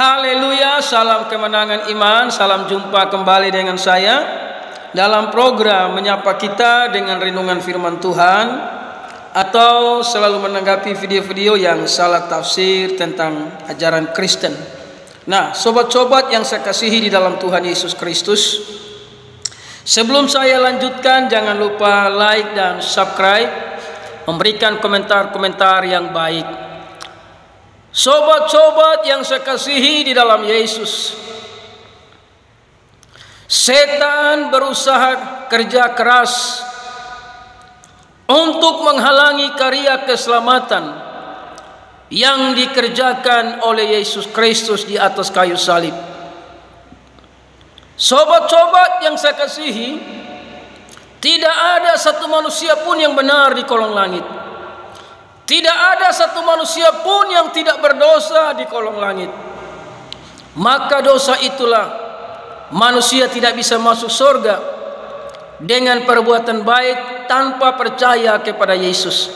Haleluya, salam kemenangan iman. Salam jumpa kembali dengan saya dalam program Menyapa Kita dengan Renungan Firman Tuhan, atau selalu menanggapi video-video yang salah tafsir tentang ajaran Kristen. Nah, sobat-sobat yang saya kasihi di dalam Tuhan Yesus Kristus, sebelum saya lanjutkan, jangan lupa like dan subscribe, memberikan komentar-komentar yang baik. Sobat-sobat yang saya kasihi di dalam Yesus, setan berusaha kerja keras untuk menghalangi karya keselamatan yang dikerjakan oleh Yesus Kristus di atas kayu salib. Sobat-sobat yang saya kasihi, tidak ada satu manusia pun yang benar di kolong langit. Tidak ada satu manusia pun yang tidak berdosa di kolong langit. Maka dosa itulah manusia tidak bisa masuk surga dengan perbuatan baik tanpa percaya kepada Yesus.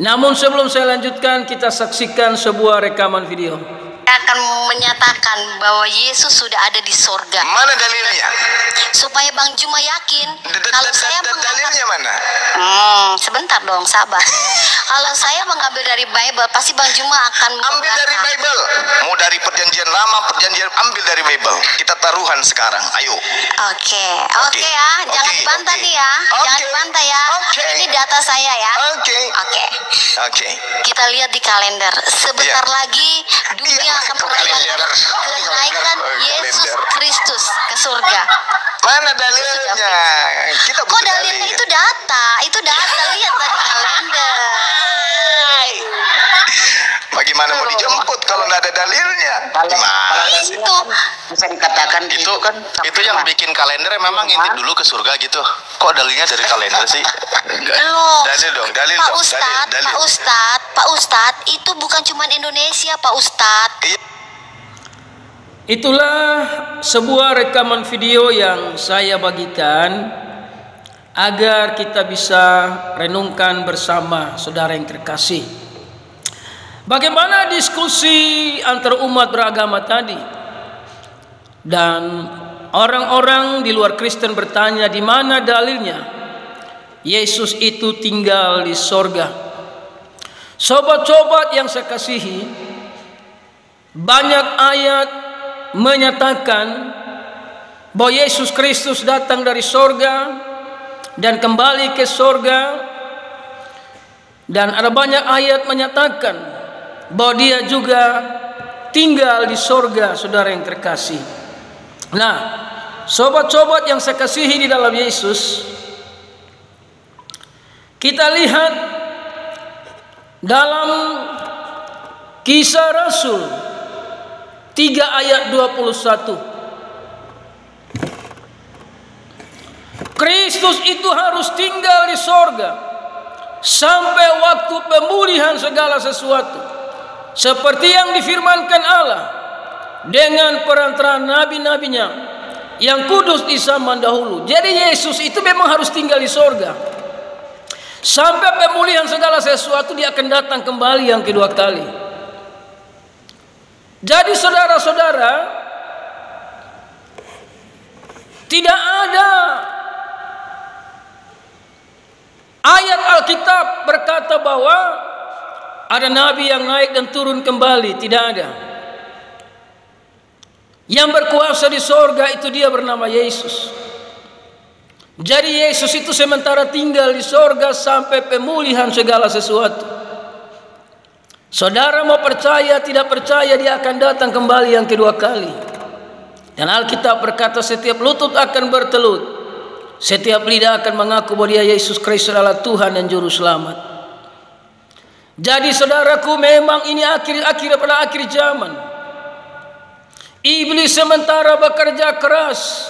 Namun sebelum saya lanjutkan, kita saksikan sebuah rekaman video. Akan menyatakan bahwa Yesus sudah ada di sorga. Mana dalilnya? Supaya Bang Juma yakin. Kalau saya dalilnya mana? Sebentar dong, sabar. Kalau saya mengambil dari Bible, pasti Bang Juma akan ambil dari Bible. Mau dari perjanjian lama, perjanjian, ambil dari Bible. Kita taruhan sekarang. Ayo. Oke ya. Jangan dibantah nih ya. Jangan dibantah ya. Ini data saya ya. Oke. Kita lihat di kalender. Sebentar lagi dunia akan merayakan kenaikan Yesus Kristus ke surga. Mana dalilnya? Kita kok dalilnya itu data? Itu data, lihat tadi kalender. Bagaimana mau dijemput kalau nggak ada dalilnya? Gimana sih? Itu bisa dikatakan itu kan itu yang bikin kalender memang intip dulu ke surga gitu. Kok dalilnya dari kalender sih? Dalil dong. Pak Ustadz, itu bukan cuma Indonesia, Pak Ustadz. Itulah sebuah rekaman video yang saya bagikan agar kita bisa renungkan bersama saudara yang terkasih. Bagaimana diskusi antar umat beragama tadi, dan orang-orang di luar Kristen bertanya, di mana dalilnya Yesus itu tinggal di sorga. Sobat-sobat yang saya kasihi, banyak ayat menyatakan bahwa Yesus Kristus datang dari sorga dan kembali ke sorga, dan ada banyak ayat menyatakan bahwa dia juga tinggal di sorga, saudara yang terkasih. Nah, sobat-sobat yang saya kasihi di dalam Yesus, kita lihat dalam Kisah Rasul 3 ayat 21. Kristus itu harus tinggal di sorga sampai waktu pemulihan segala sesuatu, seperti yang difirmankan Allah dengan perantaraan nabi-nabinya yang kudus di zaman dahulu. Jadi Yesus itu memang harus tinggal di sorga sampai pemulihan segala sesuatu. Dia akan datang kembali yang kedua kali. Jadi saudara-saudara, tidak ada ayat Alkitab berkata bahwa ada nabi yang naik dan turun kembali. Tidak ada. Yang berkuasa di sorga itu dia bernama Yesus. Jadi Yesus itu sementara tinggal di sorga sampai pemulihan segala sesuatu. Saudara mau percaya tidak percaya, dia akan datang kembali yang kedua kali. Dan Alkitab berkata setiap lutut akan bertelut, setiap lidah akan mengaku bahwa dia Yesus Kristus adalah Tuhan dan Juru Selamat. Jadi saudaraku, memang ini akhir pada akhir zaman. Iblis sementara bekerja keras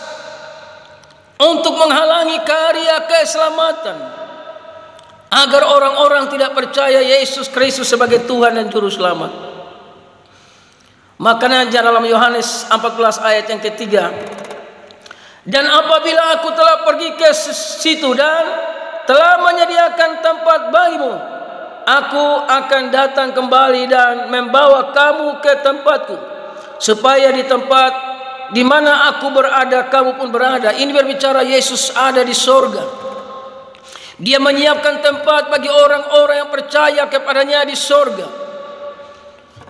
untuk menghalangi karya keselamatan, agar orang-orang tidak percaya Yesus Kristus sebagai Tuhan dan Juru Selamat. Makanya dalam Yohanes 14 ayat yang ketiga, dan apabila aku telah pergi ke situ dan telah menyediakan tempat bagimu, aku akan datang kembali dan membawa kamu ke tempatku, supaya di tempat di mana aku berada, kamu pun berada. Ini berbicara Yesus ada di sorga. Dia menyiapkan tempat bagi orang-orang yang percaya kepadanya di sorga.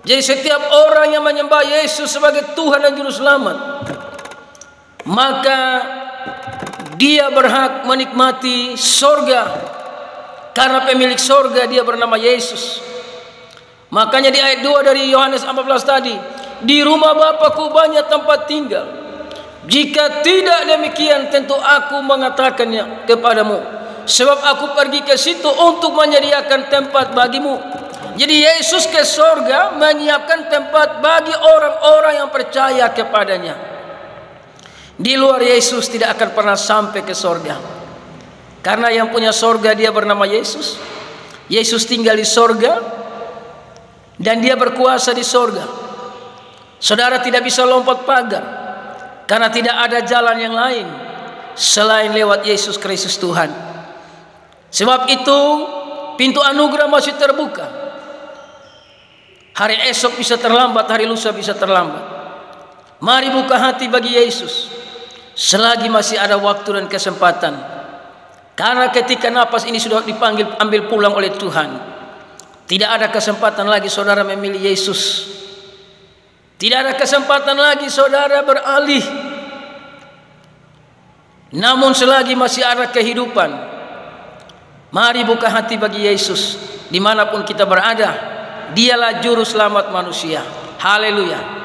Jadi setiap orang yang menyembah Yesus sebagai Tuhan dan Juru Selamat, maka dia berhak menikmati sorga, karena pemilik sorga dia bernama Yesus. Makanya di ayat 2 dari Yohanes 14 tadi, di rumah Bapakku banyak tempat tinggal. Jika tidak demikian, tentu aku mengatakannya kepadamu, sebab aku pergi ke situ untuk menyediakan tempat bagimu. Jadi Yesus ke sorga menyiapkan tempat bagi orang-orang yang percaya kepadanya. Di luar Yesus tidak akan pernah sampai ke sorga, karena yang punya sorga dia bernama Yesus. Yesus tinggal di sorga dan dia berkuasa di sorga. Saudara tidak bisa lompat pagar, karena tidak ada jalan yang lain selain lewat Yesus Kristus Tuhan. Sebab itu pintu anugerah masih terbuka. Hari esok bisa terlambat, hari lusa bisa terlambat. Mari buka hati bagi Yesus selagi masih ada waktu dan kesempatan. Karena ketika napas ini sudah dipanggil ambil pulang oleh Tuhan, tidak ada kesempatan lagi saudara memilih Yesus. Tidak ada kesempatan lagi saudara beralih. Namun selagi masih ada kehidupan, mari buka hati bagi Yesus dimanapun kita berada. Dialah juru selamat manusia. Haleluya.